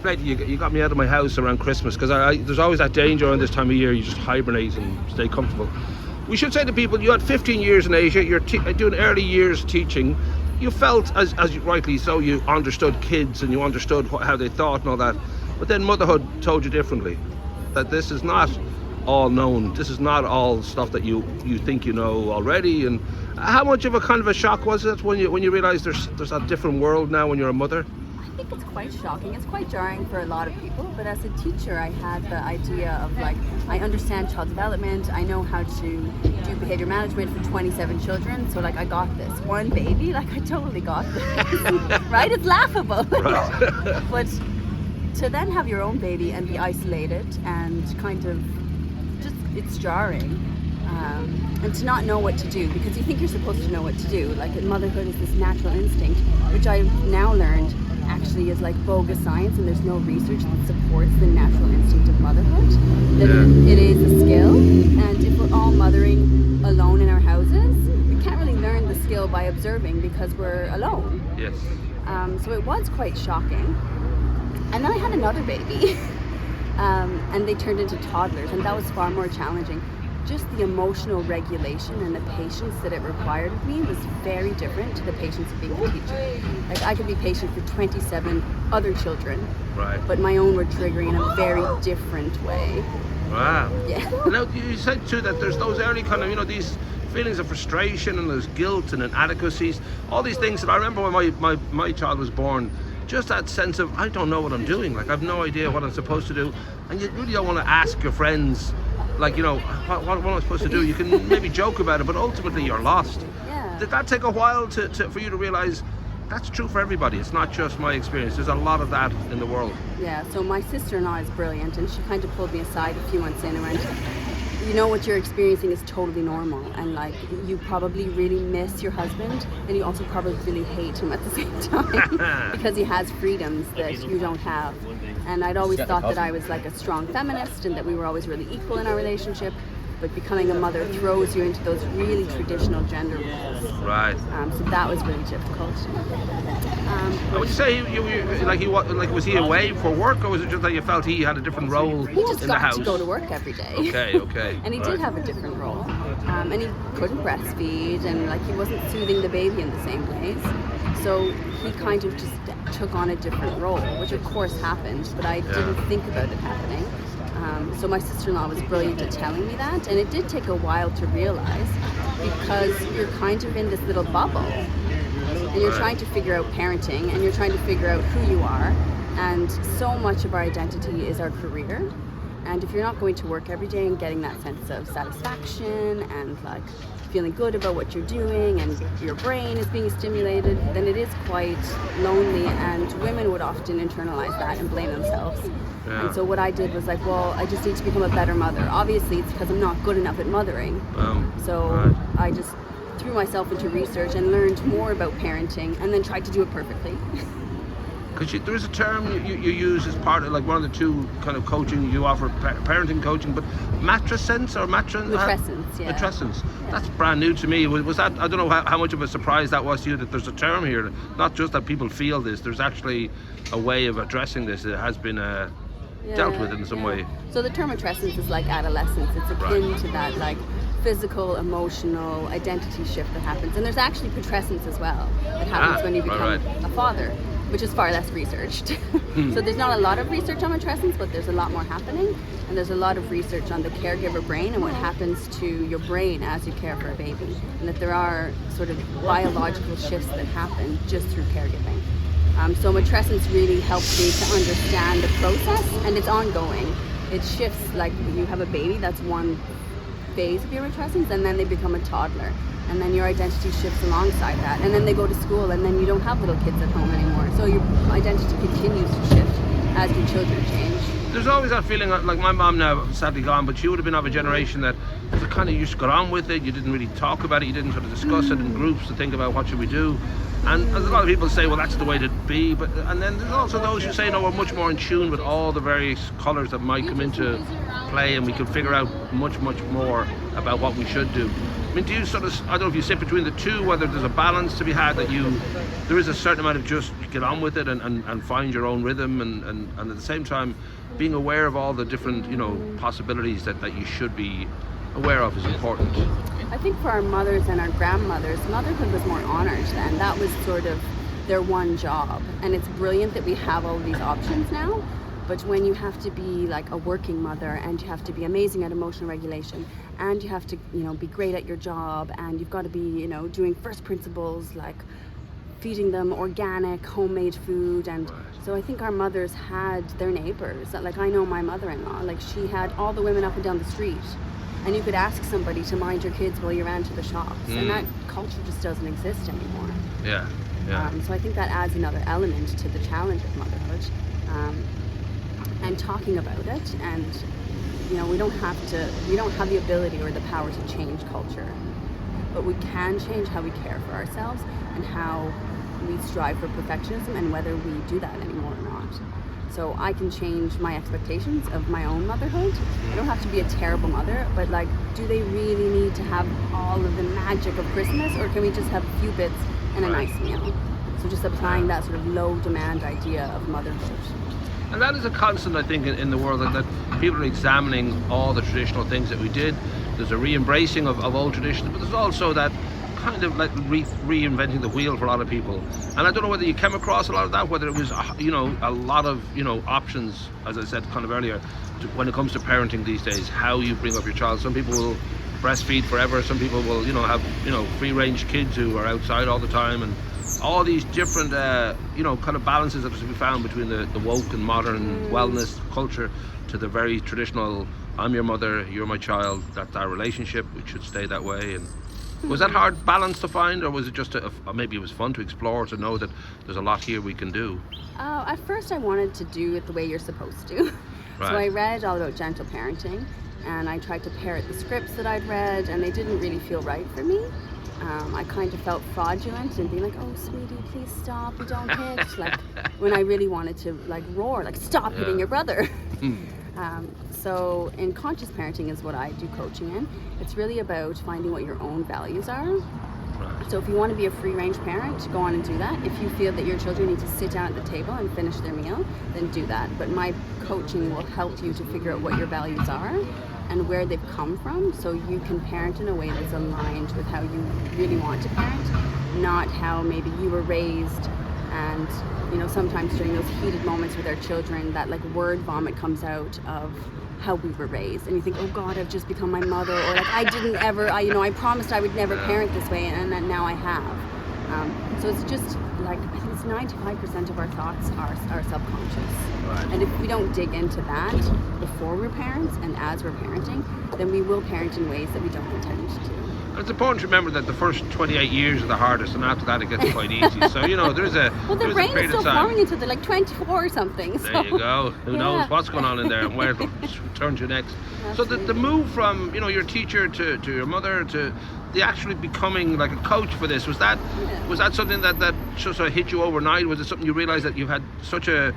You got me out of my house around Christmas, because there's always that danger around this time of year. You just hibernate and stay comfortable. We should say to people, you had 15 years in Asia, you're doing early years teaching. You felt, as rightly so, you understood kids and you understood how they thought and all that. But then motherhood told you differently, that this is not all known. This is not all stuff that you think you know already. And how much of a kind of a shock was it when you realised there's a different world now when you're a mother? I think it's quite shocking. It's quite jarring for a lot of people, but as a teacher I had the idea of like, I understand child development, I know how to do behavior management for 27 children, so like I got this. One baby, like I totally got this. Right? It's laughable. Right. But to then have your own baby and be isolated and kind of just, it's jarring. And to not know what to do, because you think you're supposed to know what to do. Like motherhood is this natural instinct, which I've now learned actually is like bogus science, and there's no research that supports the natural instinct of motherhood. That it is a skill, and if we're all mothering alone in our houses, we can't really learn the skill by observing because we're alone. Yes. So it was quite shocking. And then I had another baby, and they turned into toddlers, and that was far more challenging. Just the emotional regulation and the patience that it required of me was very different to the patience of being a teacher. Like I could be patient for 27 other children, right, but my own were triggering in a very different way. Wow. Yeah. Now you said too that there's those early kind of, these feelings of frustration and there's guilt and inadequacies, all these things that I remember when my child was born. Just that sense of, I don't know what I'm doing, like I have no idea what I'm supposed to do, and you really don't want to ask your friends, like, what am I supposed to do? You can maybe joke about it, but ultimately you're lost. Yeah. Did that take a while for you to realize that's true for everybody? It's not just my experience. There's a lot of that in the world. Yeah, so my sister-in-law is brilliant, and she kind of pulled me aside a few months in and went, what you're experiencing is totally normal, and like you probably really miss your husband, and you also probably really hate him at the same time because he has freedoms that you don't have. And I'd always thought that I was like a strong feminist and that we were always really equal in our relationship, but becoming a mother throws you into those really traditional gender roles. Right. So that was really difficult. Would you say was he away for work, or was it just that you felt he had a different role he just in the got house? to go to work every day. Okay. And he did have a different role, and he couldn't breastfeed, and like he wasn't soothing the baby in the same ways. So he kind of just took on a different role, which of course happened, but I didn't think about it happening. So my sister-in-law was brilliant at telling me that, and it did take a while to realize, because you're kind of in this little bubble, and you're trying to figure out parenting, and you're trying to figure out who you are, and so much of our identity is our career. And if you're not going to work every day and getting that sense of satisfaction and like feeling good about what you're doing and your brain is being stimulated, then it is quite lonely, and women would often internalize that and blame themselves. Yeah. And so what I did was like, well, I just need to become a better mother. Obviously it's because I'm not good enough at mothering. So I just threw myself into research and learned more about parenting, and then tried to do it perfectly. Because there is a term you use as part of, like, one of the two kind of coaching you offer, parenting coaching, but matrescence or matrescence, yeah. Matrescence. That's brand new to me. Was that, I don't know how much of a surprise that was to you, that there's a term here, not just that people feel this, there's actually a way of addressing this that has been dealt with in some way. So the term matrescence is like adolescence. It's akin to that, like, physical, emotional identity shift that happens. And there's actually putrescence as well that happens when you become a father, which is far less researched. So there's not a lot of research on matrescence, but there's a lot more happening. And there's a lot of research on the caregiver brain and what happens to your brain as you care for a baby. And that there are sort of biological shifts that happen just through caregiving. So matrescence really helps me to understand the process, and it's ongoing. It shifts, like you have a baby, that's one phase of your matrescence, and then they become a toddler. And then your identity shifts alongside that. And then they go to school, and then you don't have little kids at home anymore. So your identity continues to shift as your children change. There's always that feeling, like my mom now, sadly gone, but she would have been of a generation that kind of, you just got on with it, you didn't really talk about it, you didn't sort of discuss it in groups to think about what should we do. And a lot of people say, well, that's the way to be, and then there's also those who say, no, we're much more in tune with all the various colours that might come into play, and we can figure out much more about what we should do. I mean, do you sort of, I don't know if you sit between the two, whether there's a balance to be had, that there is a certain amount of just get on with it and find your own rhythm, and at the same time being aware of all the different, possibilities that you should be aware of is important. I think for our mothers and our grandmothers, motherhood was more honored then. That was sort of their one job. And it's brilliant that we have all of these options now. But when you have to be like a working mother, and you have to be amazing at emotional regulation, and you have to, be great at your job, and you've got to be, doing first principles, like feeding them organic, homemade food. And so I think our mothers had their neighbors. Like, I know my mother-in-law, like she had all the women up and down the street. And you could ask somebody to mind your kids while you ran to the shops. And that culture just doesn't exist anymore. Yeah. So I think that adds another element to the challenge of motherhood. And talking about it, and we don't have the ability or the power to change culture, but we can change how we care for ourselves and how we strive for perfectionism, and whether we do that anymore or not. So I can change my expectations of my own motherhood. I don't have to be a terrible mother, but like, do they really need to have all of the magic of Christmas, or can we just have a few bits and a nice meal? So just applying that sort of low demand idea of motherhood. And that is a constant, I think, in the world, that people are examining all the traditional things that we did. There's a re-embracing of old traditions, but there's also that kind of like reinventing the wheel for a lot of people. And I don't know whether you came across a lot of that, whether it was, a lot of, options, as I said kind of earlier, when it comes to parenting these days, how you bring up your child. Some people will breastfeed forever. Some people will, have, free-range kids who are outside all the time, and all these different, kind of balances that are to be found between the woke and modern wellness culture to the very traditional, I'm your mother, you're my child, that's our relationship, it should stay that way. And was that hard balance to find, or was it just maybe it was fun to explore, to know that there's a lot here we can do? At first I wanted to do it the way you're supposed to. Right. So I read all about gentle parenting, and I tried to parrot the scripts that I'd read, and they didn't really feel right for me. I kind of felt fraudulent and being like, oh sweetie, please stop, you don't hit, like when I really wanted to like roar, like stop hitting your brother. So in conscious parenting is what I do coaching in. It's really about finding what your own values are. So if you want to be a free-range parent, go on and do that. If you feel that your children need to sit down at the table and finish their meal, then do that. But my coaching will help you to figure out what your values are and where they've come from, so you can parent in a way that's aligned with how you really want to parent, not how maybe you were raised. And sometimes during those heated moments with our children, that like word vomit comes out of how we were raised, and you think, oh God, I've just become my mother, or like I didn't ever, I promised I would never parent this way, and then now I have. So it's just like, I think it's 95% of our thoughts are subconscious. Right. And if we don't dig into that before we're parents and as we're parenting, then we will parent in ways that we don't intend to. It's important to remember that the first 28 years are the hardest, and after that it gets quite easy. So there's a well, their brain is still forming until they're like 24 or something. So. There you go. Who knows what's going on in there and where it'll turn to next. Absolutely. So the move from your teacher to your mother to the actually becoming like a coach for this, was that something that sort of hit you overnight? Was it something you realized that you've had such a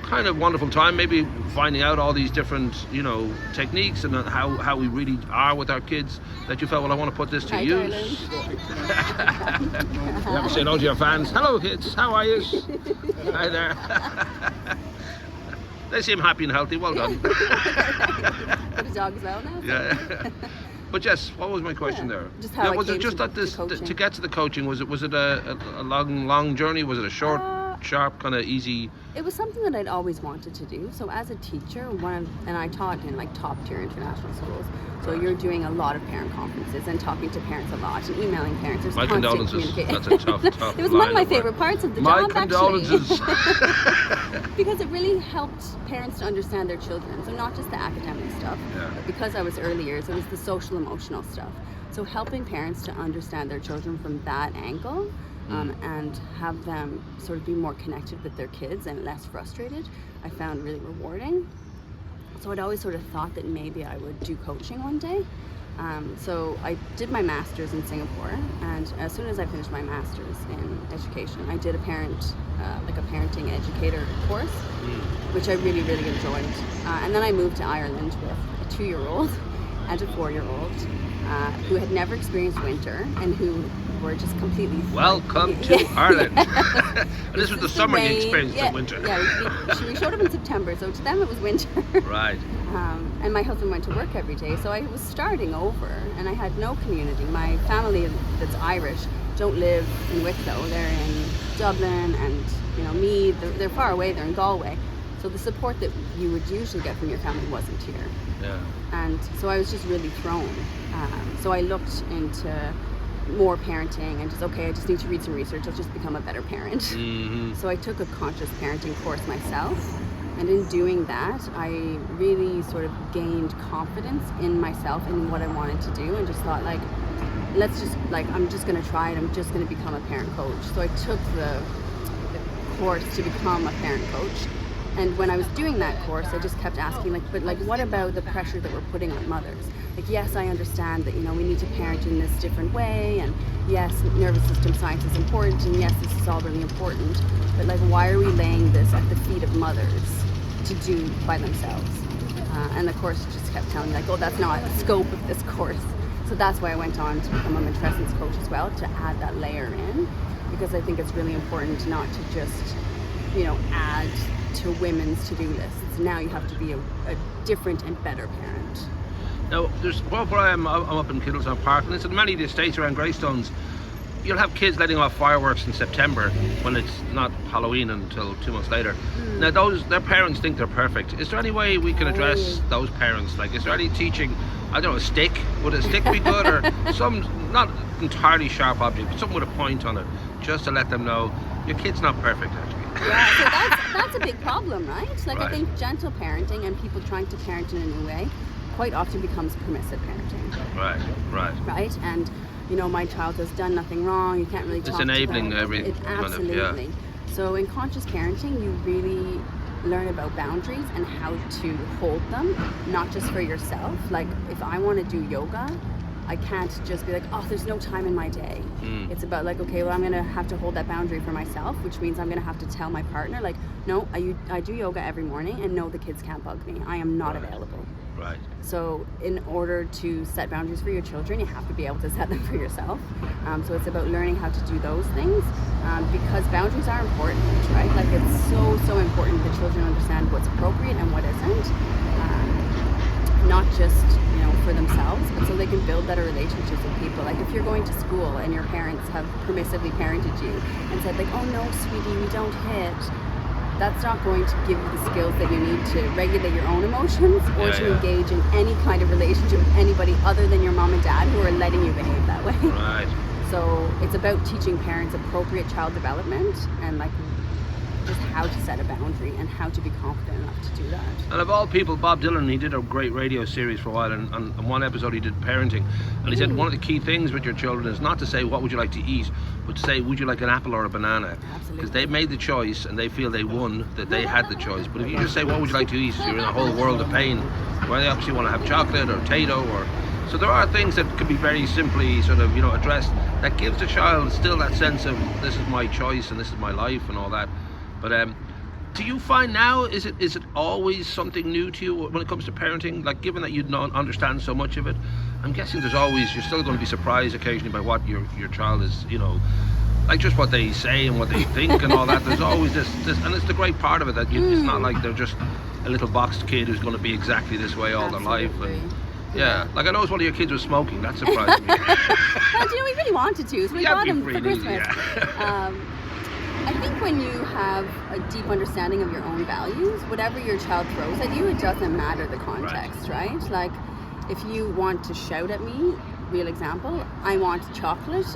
kind of wonderful time, maybe finding out all these different techniques and how we really are with our kids, that you felt, well, I want to put this to use? You have to say hello to your fans. Hello kids, how are you? Hi there. They seem happy and healthy. Well done. Got a dog as well now. Yeah. But yes, what was my question there? Just how was it just that to get to the coaching? Was it a long journey? Was it a short, sharp, kind of easy? It was something that I'd always wanted to do. So as a teacher, and I taught in like top tier international schools. So you're doing a lot of parent conferences and talking to parents a lot and emailing parents. There's my condolences. That's a tough It was one of my favorite parts of the job, condolences. Actually. Because it really helped parents to understand their children. So not just the academic stuff, but because I was early years, it was the social emotional stuff. So helping parents to understand their children from that angle, and have them sort of be more connected with their kids and less frustrated, I found really rewarding. So I'd always sort of thought that maybe I would do coaching one day. So I did my master's in Singapore, and as soon as I finished my master's in education, I did a parenting educator course, which I really, really enjoyed. And then I moved to Ireland with a 2-year-old and a 4-year-old who had never experienced winter and who were just completely... Welcome to Ireland. And this was the summer you experienced the winter. Yeah, we showed up in September, so to them it was winter. Right. And my husband went to work every day, so I was starting over, and I had no community. My family that's Irish don't live in Wicklow. They're in Dublin, and Meath. They're far away. They're in Galway. So the support that you would usually get from your family wasn't here. Yeah. And so I was just really thrown. So I looked into more parenting and I just need to read some research. I'll just become a better parent. Mm-hmm. So I took a conscious parenting course myself. And in doing that, I really sort of gained confidence in myself and what I wanted to do, and just thought I'm just going to try it. I'm just going to become a parent coach. So I took the course to become a parent coach. And when I was doing that course, I just kept asking, what about the pressure that we're putting on mothers? Yes, I understand that, we need to parent in this different way, and yes, nervous system science is important, and yes, this is all really important, but why are we laying this at the feet of mothers to do by themselves? And the course just kept telling me, that's not the scope of this course. So that's why I went on to become a matrescence coach as well, to add that layer in, because I think it's really important not to just, add to women's to-do lists. Now you have to be a different and better parent. Now, where I'm up in Kittlestown Park, and it's in many of the estates around Greystones. You'll have kids letting off fireworks in September when it's not Halloween until 2 months later. Now, their parents think they're perfect. Is there any way we can address those parents? Is there any teaching? I don't know, a stick? Would a stick be good, or some not entirely sharp object, but something with a point on it, just to let them know your kid's not perfect, actually. Yeah, so that's a big problem, right? Right. I think gentle parenting and people trying to parent in a new way quite often becomes permissive parenting. Right? And my child has done nothing wrong. You can't really talk It's enabling to them. every Absolutely. Yeah. So in conscious parenting, you really learn about boundaries and how to hold them, not just for yourself. If I want to do yoga, I can't just be there's no time in my day. It's about I'm going to have to hold that boundary for myself, which means I'm going to have to tell my partner, no, I do yoga every morning, and no, the kids can't bug me. I am not available. Right. So in order to set boundaries for your children, you have to be able to set them for yourself. So it's about learning how to do those things, because boundaries are important, right? It's so important that children understand what's appropriate and what isn't, not just for themselves, but so they can build better relationships with people. If you're going to school and your parents have permissively parented you and said oh no, sweetie, we don't hit, that's not going to give you the skills that you need to regulate your own emotions or to engage in any kind of relationship with anybody other than your mom and dad who are letting you behave that way. Right. So it's about teaching parents appropriate child development and just how to set a boundary and how to be confident enough to do that. And of all people, Bob Dylan, he did a great radio series for a while, and on one episode he did parenting, and he said one of the key things with your children is not to say what would you like to eat, but to say would you like an apple or a banana. Absolutely. Because they made the choice and they feel they won, that they had the choice. But if you just say what would you like to eat, you're in a whole world of pain, where they obviously want to have chocolate or potato or... So there are things that can be very simply addressed that gives the child still that sense of this is my choice and this is my life and all that. But do you find now, is it always something new to you when it comes to parenting? Given that you don't understand so much of it, I'm guessing you're still going to be surprised occasionally by what your child is, just what they say and what they think and all that. There's always this, and it's the great part of it that it's not like they're just a little boxed kid who's going to be exactly this way all their life. And, yeah, I noticed one of your kids was smoking. That surprised me. Well, we really wanted to, so we got him for Christmas. Yeah. I think when you have a deep understanding of your own values, whatever your child throws at you, it doesn't matter the context, right? If you want to shout at me, real example, I want chocolate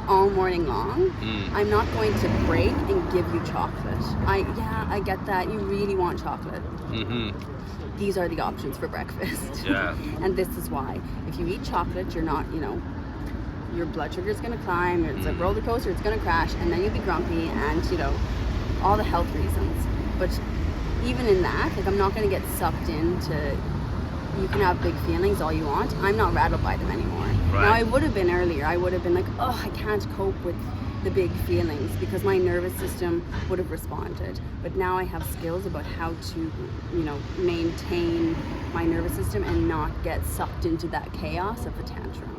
all morning long, I'm not going to break and give you chocolate. I get that, you really want chocolate. These are the options for breakfast. Yeah. And this is why. If you eat chocolate, you're not, your blood sugar is going to climb, it's a roller coaster, it's going to crash, and then you'll be grumpy and, all the health reasons. But even in that, I'm not going to get sucked into you can have big feelings all you want. I'm not rattled by them anymore. Right. Now I would have been earlier. I would have been like, oh, I can't cope with the big feelings because my nervous system would have responded. But now I have skills about how to, maintain my nervous system and not get sucked into that chaos of the tantrum.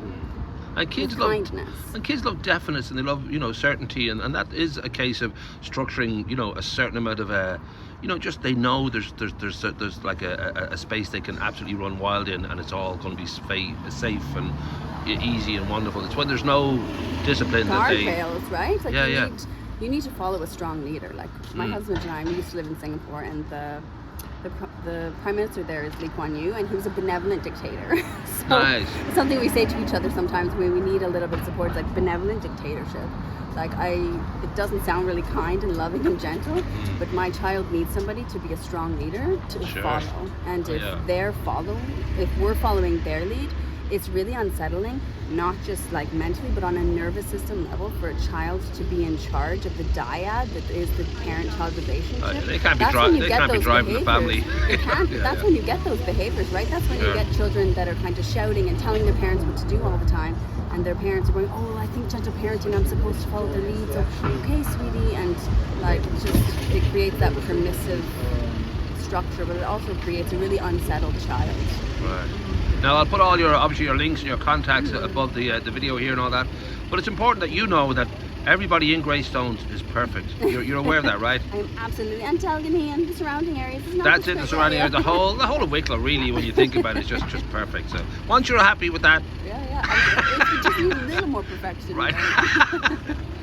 And kids love definiteness, and they love certainty, and that is a case of structuring a certain amount of just they know there's like a space they can absolutely run wild in, and it's all going to be safe and easy and wonderful. It's when there's no discipline that they guardrails, right? Like yeah. You need to follow a strong leader. Like my husband and I, we used to live in Singapore, and the prime minister there is Lee Kuan Yew, and he was a benevolent dictator. So nice. It's something we say to each other sometimes when we need a little bit of support. It's like benevolent dictatorship. Like it doesn't sound really kind and loving and gentle, but my child needs somebody to be a strong leader to follow. And if we're following their lead, it's really unsettling, not just like mentally, but on a nervous system level, for a child to be in charge of the dyad that is the parent-child relationship. They can't be driving the family. They can't. That's when you get those behaviors, right? That's when you get children that are kind of shouting and telling their parents what to do all the time, and their parents are going, oh, I think gentle parenting, I'm supposed to follow their lead, so okay, sweetie, and like it creates that permissive structure, but it also creates a really unsettled child. Right. Now I'll put all your links and your contacts above the video here and all that, but it's important that you know that everybody in Greystones is perfect. You're aware of that, right? I'm absolutely. And Telgany and the surrounding areas. That's it, the surrounding area. The whole of Wicklow, really, when you think about it, is just perfect. So once you're happy with that, it just needs a little more perfection. Right.